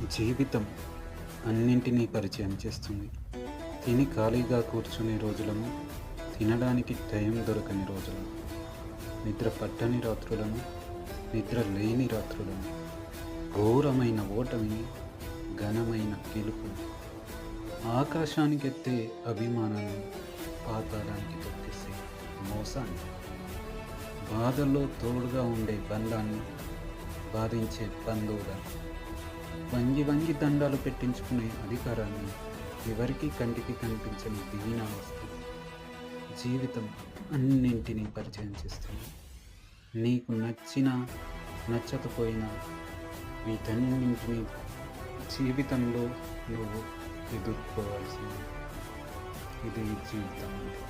జీవితం అన్నింటినీ పరిచయం చేస్తుంది. తిని ఖాళీగా కూర్చునే రోజులను, తినడానికి టైం దొరకని రోజులను, నిద్ర పట్టని రాత్రులను, నిద్ర లేని రాత్రులను, ఘోరమైన ఓటమిని, ఘనమైన గెలుపుని, ఆకాశానికెత్తే అభిమానాన్ని, పాతాళానికి తొక్కేసే మోసాన్ని, బాధల్లో తోడుగా ఉండే బంధాన్ని, బాధించే బంధువులను, వంగి వంగి దండాలు పెట్టించుకునే అధికారాన్ని, ఎవరికీ కంటికి కనిపించని దీనావస్థ. జీవితం అన్నింటినీ పరిచయం చేస్తుంది. నీకు నచ్చినా నచ్చకపోయినా వీటన్నింటినీ జీవితంలో నువ్వు ఎదుర్కోవాల్సింది. ఇది జీవితం అంటే.